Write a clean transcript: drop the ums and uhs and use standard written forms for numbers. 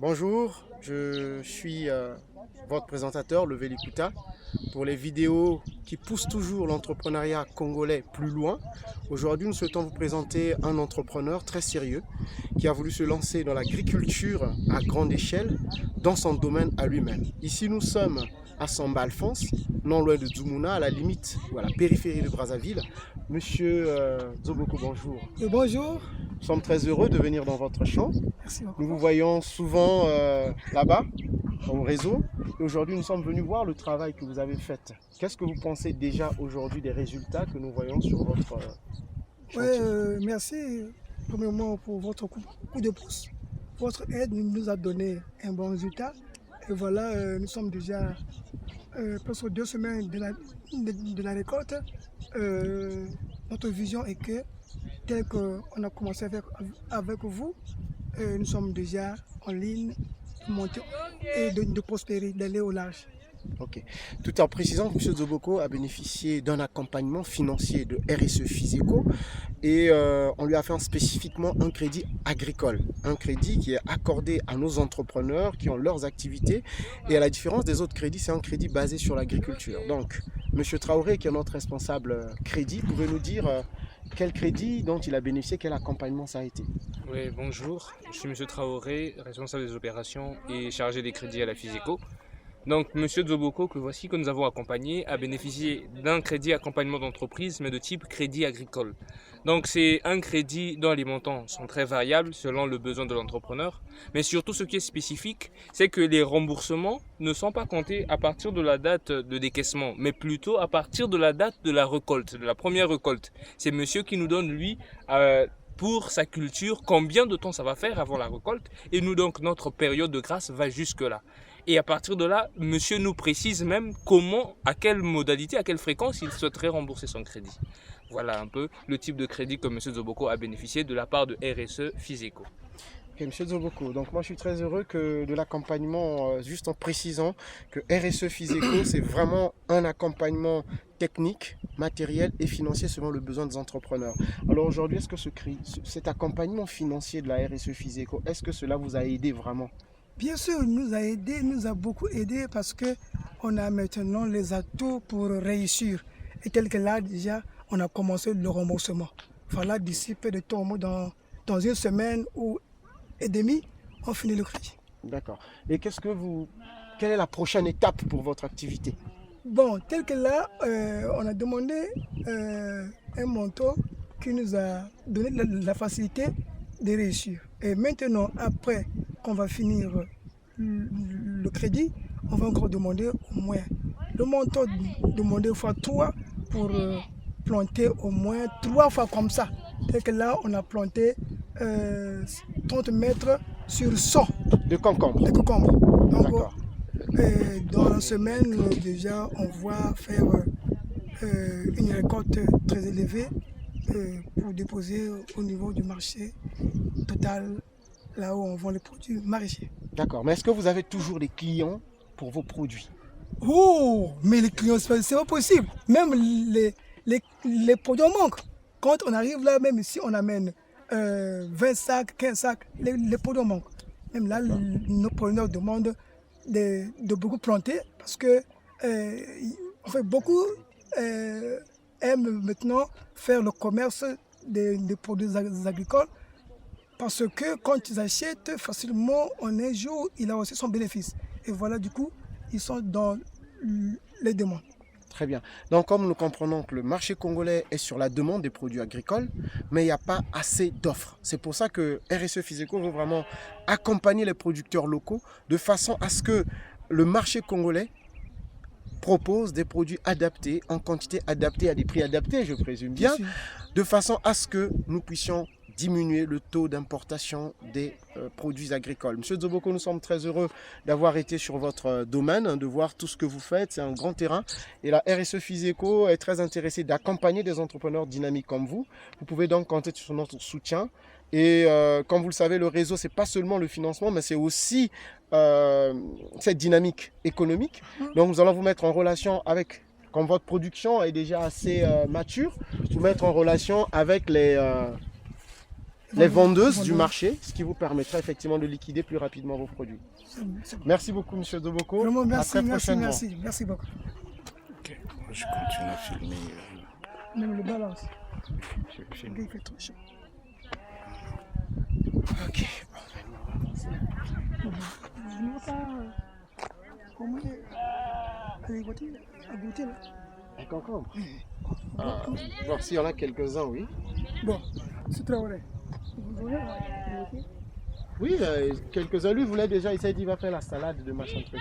Bonjour, je suis votre présentateur, le Velikuta, pour les vidéos qui poussent toujours l'entrepreneuriat congolais plus loin. Aujourd'hui, nous souhaitons vous présenter un entrepreneur très sérieux qui a voulu se lancer dans l'agriculture à grande échelle dans son domaine à lui-même. Ici, nous sommes à Samba Alphonse, non loin de Dzumuna, à la limite ou à la périphérie de Brazzaville. Monsieur Zoboko, bonjour. Bonjour, Nous sommes très heureux de venir dans votre champ. merci Nous beaucoup. vous voyons souvent là-bas, au réseau. Et aujourd'hui, nous sommes venus voir le travail que vous avez fait. Qu'est-ce que vous pensez déjà aujourd'hui des résultats que nous voyons sur votre Ouais, chantier? merci premièrement pour votre coup de pouce. Votre aide nous a donné un bon résultat. Et voilà, nous sommes déjà presque 2 semaines de la récolte. Euh, Notre vision est que, tel qu'on a commencé avec vous, nous sommes déjà en ligne de monter et de prospérer, d'aller au large. Ok. Tout en précisant que M. Zoboko a bénéficié d'un accompagnement financier de RSE Physico et on lui a fait spécifiquement un crédit agricole, un crédit qui est accordé à nos entrepreneurs qui ont leurs activités et à la différence des autres crédits, c'est un crédit basé sur l'agriculture. Donc, M. Traoré, qui est notre responsable crédit, pouvez nous dire quel crédit dont il a bénéficié, quel accompagnement ça a été? Oui, bonjour, je suis Monsieur Traoré, responsable des opérations et chargé des crédits à la Physico. Donc, Monsieur Zoboko, que voici que nous avons accompagné, a bénéficié d'un crédit accompagnement d'entreprise, mais de type crédit agricole. Donc, c'est un crédit dont les montants sont très variables selon le besoin de l'entrepreneur. Mais surtout, ce qui est spécifique, c'est que les remboursements ne sont pas comptés à partir de la date de décaissement, mais plutôt à partir de la date de la récolte, de la première récolte. C'est monsieur qui nous donne, lui, pour sa culture, combien de temps ça va faire avant la récolte. Et nous, donc, notre période de grâce va jusque-là. Et à partir de là, monsieur nous précise même comment, à quelle modalité, à quelle fréquence il souhaiterait rembourser son crédit. Voilà un peu le type de crédit que monsieur Zoboko a bénéficié de la part de RSE Physico. Ok, Monsieur Zoboko, donc moi je suis très heureux que de l'accompagnement, juste en précisant que RSE Physico, c'est vraiment un accompagnement technique, matériel et financier selon le besoin des entrepreneurs. Alors aujourd'hui, est-ce que cet accompagnement financier de la RSE Physico, est-ce que cela vous a aidé vraiment? Bien sûr, il nous a aidé, nous a beaucoup aidé parce que on a maintenant les atouts pour réussir. Et tel que là, déjà, on a commencé le remboursement. Voilà, d'ici peu de temps, dans une semaine ou et demie, on finit le crédit. D'accord. Et quelle est la prochaine étape pour votre activité? Bon, tel que là, on a demandé un montant qui nous a donné la facilité de réussir. Et maintenant, après qu'on va finir le crédit, on va encore demander au moins le montant demandé fois 3 pour planter au moins 3 fois comme ça. Tel que là, on a planté 30 mètres sur 100 De concombre. de concombres. Donc, D'accord. dans la semaine, déjà, on va faire une récolte très élevée pour déposer au niveau du marché total, là où on vend les produits maraîchers. D'accord. Mais est-ce que vous avez toujours des clients pour vos produits? Oh, mais les clients, c'est pas possible. Même les produits manquent. Quand on arrive là, même si on amène 20 sacs, 15 sacs, les produits manquent. Même là, nos producteurs demandent de beaucoup planter parce que en fait, beaucoup aiment maintenant faire le commerce des produits agricoles parce que quand ils achètent facilement, en un jour, il a aussi son bénéfice. Et voilà, du coup, ils sont dans les demandes. Très bien. Donc, comme nous comprenons que le marché congolais est sur la demande des produits agricoles, mais il n'y a pas assez d'offres. C'est pour ça que RSE Physico veut vraiment accompagner les producteurs locaux de façon à ce que le marché congolais propose des produits adaptés, en quantité adaptée, à des prix adaptés, je présume bien, de façon à ce que nous puissions diminuer le taux d'importation des produits agricoles. Monsieur Zoboko, nous sommes très heureux d'avoir été sur votre domaine, de voir tout ce que vous faites. C'est un grand terrain. Et la RSE Physico est très intéressée d'accompagner des entrepreneurs dynamiques comme vous. Vous pouvez donc compter sur notre soutien. Et comme vous le savez, le réseau, ce n'est pas seulement le financement, mais c'est aussi cette dynamique économique. Donc nous allons vous mettre en relation avec, comme votre production est déjà assez mature, vous mettre en relation avec les vendeuses du marché, ce qui vous permettra effectivement de liquider plus rapidement vos produits. C'est bon. Merci beaucoup, Monsieur Zoboko. Vraiment, À merci, très merci, prochainement. merci beaucoup. Ok, je continue à filmer. Même le balance. Je filme. Il fait trop chaud. Ok. Je ne vois pas comment aller à goûter là. Un concombre. Voir s'il y en a quelques-uns, oui. Bon, c'est très vrai. Vous voyez, Oui, quelques-uns. Lui voulait déjà essayer, il va faire la salade de machin truc.